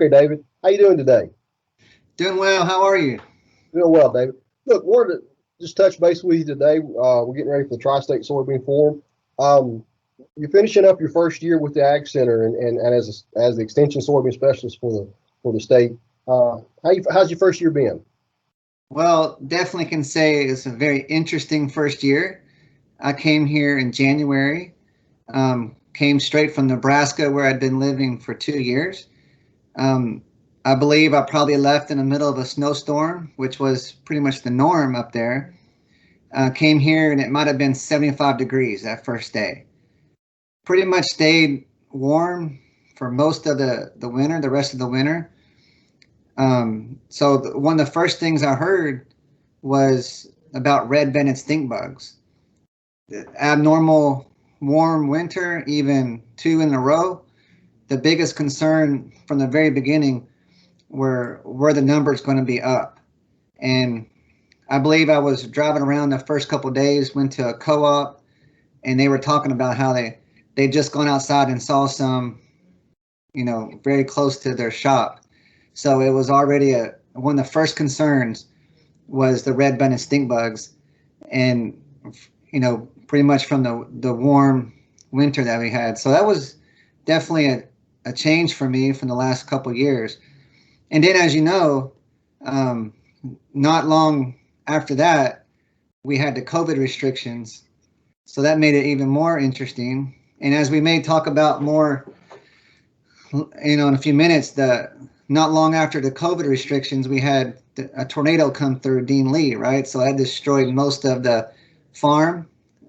Okay, David, how you doing today? Doing well. How are you? Doing well, David. Look, wanted to just touch base with you today. We're getting ready for the Tri-State Soybean Forum. Um, you're finishing up your first year with the Ag Center and as the extension soybean specialist for the state. How's your first year been? Well, definitely can say it's a very interesting first year. I came here in January, came straight from Nebraska where I'd been living for 2 years. Um, I believe I probably left in the middle of a snowstorm, which was pretty much the norm up there. Came here and it might have been 75 degrees that first day. Pretty much stayed warm for most of the winter, the rest of the winter. One of the first things I heard was about red-banded stink bugs. The abnormal warm winter, even two in a row. The biggest concern from the very beginning were the numbers going to be up. And I believe I was driving around the first couple of days, went to a co-op, and they were talking about how they just gone outside and saw some, very close to their shop. So it was already one of the first concerns was the red-banded stink bugs, and pretty much from the warm winter that we had. So that was definitely a change for me from the last couple of years. And then, as you know, not long after that, we had the COVID restrictions. So that made it even more interesting. And as we may talk about more, in a few minutes, not long after the COVID restrictions, we had a tornado come through Dean Lee, right? So that destroyed most of the farm,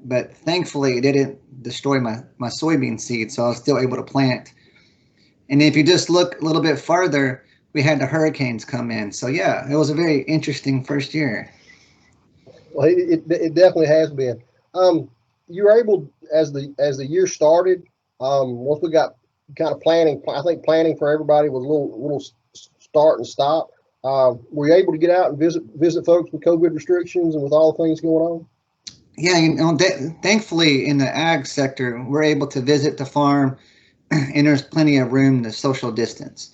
but thankfully it didn't destroy my soybean seed, so I was still able to plant. And if you just look a little bit farther, we had the hurricanes come in. So yeah, it was a very interesting first year. Well, it definitely has been. You were able as the year started. Once we got kind of planning, I think planning for everybody was a little start and stop. Were you able to get out and visit folks with COVID restrictions and with all the things going on? Yeah, thankfully in the ag sector, we're able to visit the farm, and there's plenty of room to social distance.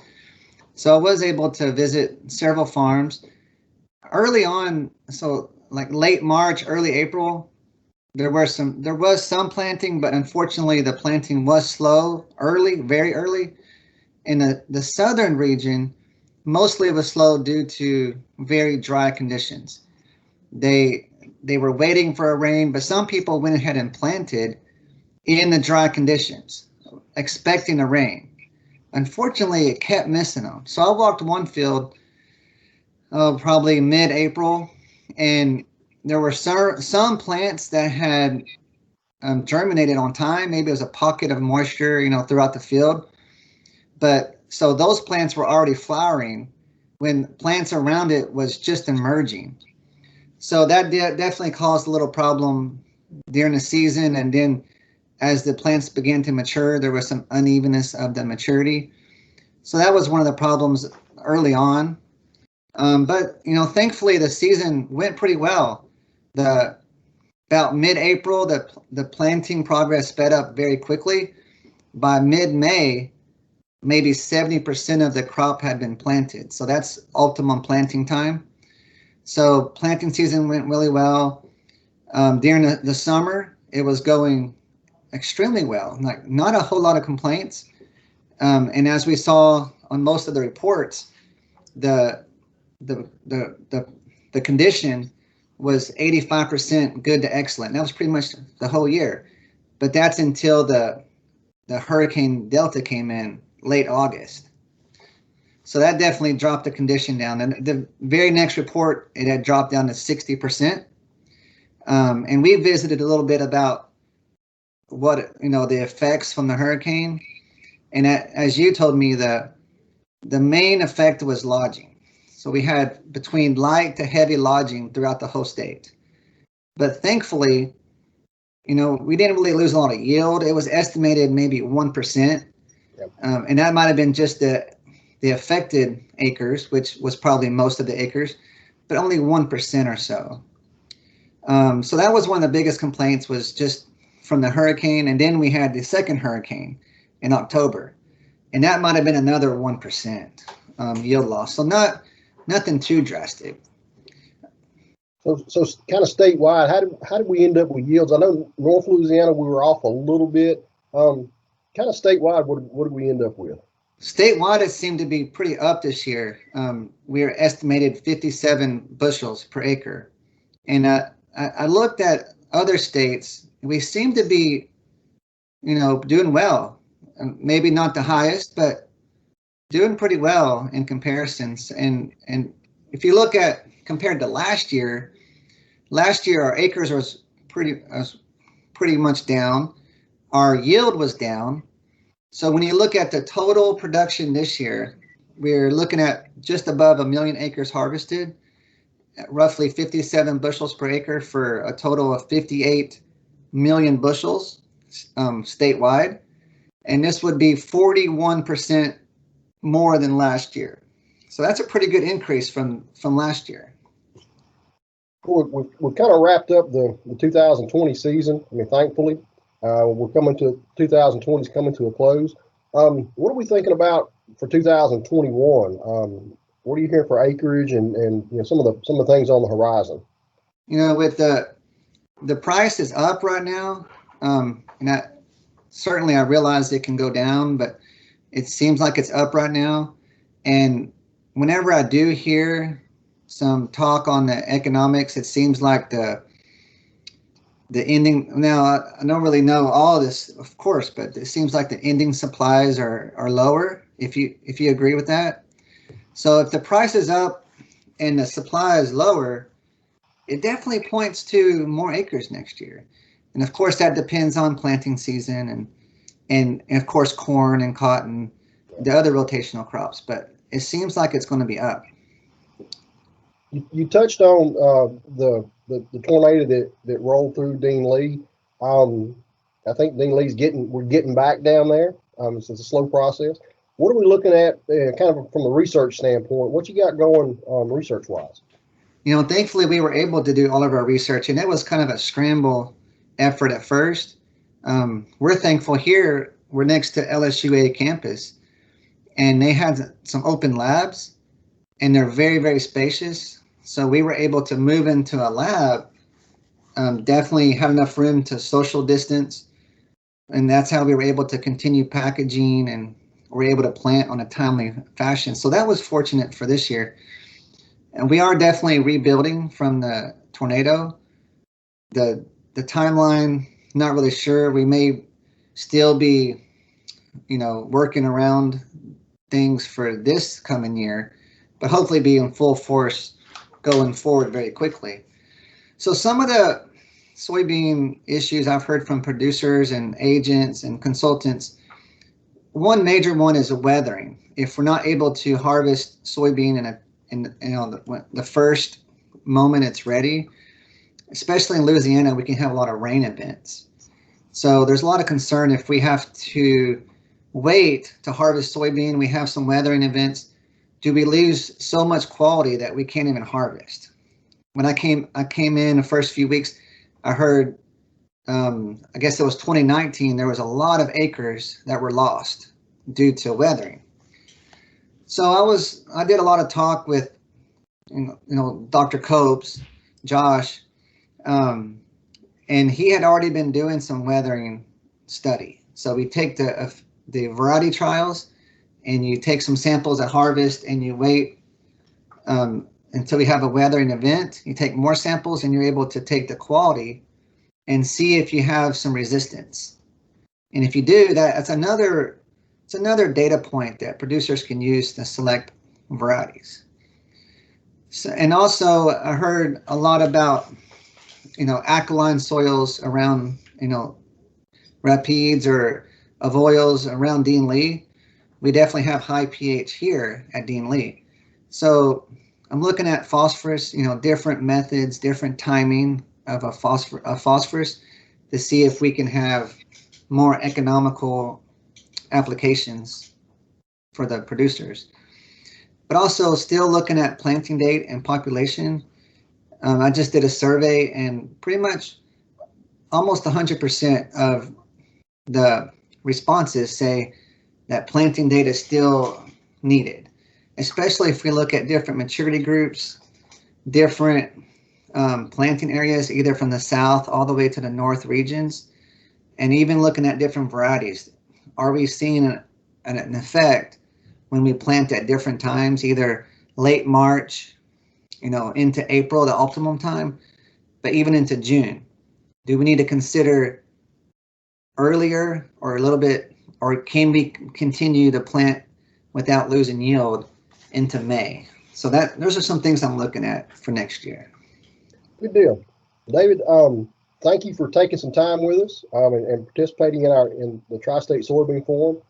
So I was able to visit several farms early on. So like late March, early April, there was some planting, but unfortunately the planting was slow early, very early. In the southern region, mostly it was slow due to very dry conditions. They were waiting for a rain, but some people went ahead and planted in the dry conditions, expecting a rain. Unfortunately, it kept missing them. So I walked one field probably mid-April, and there were some plants that had germinated on time. Maybe it was a pocket of moisture, throughout the field. But so those plants were already flowering when plants around it was just emerging. So that definitely caused a little problem during the season. And then as the plants began to mature, there was some unevenness of the maturity. So that was one of the problems early on. But thankfully the season went pretty well. About mid-April, the planting progress sped up very quickly. By mid-May, maybe 70% of the crop had been planted. So that's optimum planting time. So planting season went really well. During the summer, it was going extremely well. Like not a whole lot of complaints. And as we saw on most of the reports, the condition was 85% good to excellent. That was pretty much the whole year. But that's until the Hurricane Delta came in late August. So that definitely dropped the condition down. And the very next report, it had dropped down to 60%. And we visited a little bit about what, the effects from the hurricane. And as you told me, the main effect was lodging. So we had between light to heavy lodging throughout the whole state. But thankfully, we didn't really lose a lot of yield. It was estimated maybe 1%. Yep. And that might have been just the affected acres, which was probably most of the acres, but only 1% or so. So that was one of the biggest complaints, was just from the hurricane. And then we had the second hurricane in October. and that might have been another 1% yield loss. So nothing too drastic. So kind of statewide, how did we end up with yields? I know North Louisiana we were off a little bit. Kind of statewide, what did we end up with? Statewide, it seemed to be pretty up this year. We are estimated 57 bushels per acre. And I looked at other states. We seem to be, doing well. Maybe not the highest, but doing pretty well in comparisons. And if you look at compared to last year our acres was pretty much down. Our yield was down. So when you look at the total production this year, we're looking at just above 1 million acres harvested, at roughly 57 bushels per acre for a total of 58 million bushels statewide. And this would be 41% more than last year. So that's a pretty good increase from last year. We've kind of wrapped up the 2020 season. I mean, thankfully, we're coming to 2020 is coming to a close. What are we thinking about for 2021? What are you hearing for acreage and some of the things on the horizon? With the price is up right now, and certainly I realize it can go down, but it seems like it's up right now. And whenever I do hear some talk on the economics, it seems like the ending. Now I don't really know all of this, of course, but it seems like the ending supplies are lower. If you agree with that, so if the price is up and the supply is lower, it definitely points to more acres next year. And of course that depends on planting season and of course corn and cotton, the other rotational crops. But it seems like it's going to be up. You touched on the tornado that rolled through Dean Lee. I think Dean Lee's we're getting back down there. It's a slow process. What are we looking at kind of from a research standpoint? What you got going research wise? Thankfully we were able to do all of our research, and it was kind of a scramble effort at first. We're thankful here. We're next to LSU campus, and they had some open labs, and they're very, very spacious. So we were able to move into a lab, definitely had enough room to social distance. And that's how we were able to continue packaging and were able to plant on a timely fashion. So that was fortunate for this year. And we are definitely rebuilding from the tornado. The timeline, not really sure. We may still be, working around things for this coming year, but hopefully be in full force going forward very quickly. So some of the soybean issues I've heard from producers and agents and consultants, one major one is weathering. If we're not able to harvest soybean in the first moment it's ready, especially in Louisiana, we can have a lot of rain events. So there's a lot of concern if we have to wait to harvest soybean, we have some weathering events. Do we lose so much quality that we can't even harvest? When I came in the first few weeks, I heard, I guess it was 2019, there was a lot of acres that were lost due to weathering. So I did a lot of talk with, Dr. Copes, Josh, and he had already been doing some weathering study. So we take the variety trials, and you take some samples at harvest and you wait until we have a weathering event. You take more samples and you're able to take the quality and see if you have some resistance. And if you do, it's another data point that producers can use to select varieties. So, and also I heard a lot about, alkaline soils around, rapids or of oils around Dean Lee. We definitely have high pH here at Dean Lee. So I'm looking at phosphorus, different methods, different timing of a phosphorus to see if we can have more economical applications for the producers. But also still looking at planting date and population. I just did a survey, and pretty much almost 100% of the responses say that planting data is still needed, especially if we look at different maturity groups, different planting areas, either from the south all the way to the north regions, and even looking at different varieties. Are we seeing an effect when we plant at different times, either late March, into April, the optimum time, but even into June? Do we need to consider earlier or a little bit, or can we continue to plant without losing yield into May? So those are some things I'm looking at for next year. Good deal, David. Thank you for taking some time with us and participating in the Tri-State Soybean Forum.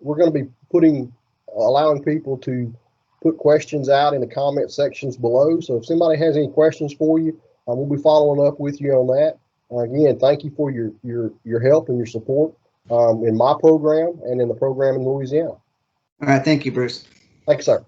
We're going to be allowing people to put questions out in the comment sections below. So if somebody has any questions for you, we'll be following up with you on that. Again, thank you for your help and your support in my program and in the program in Louisiana. All right, thank you, Bruce. Thanks, sir.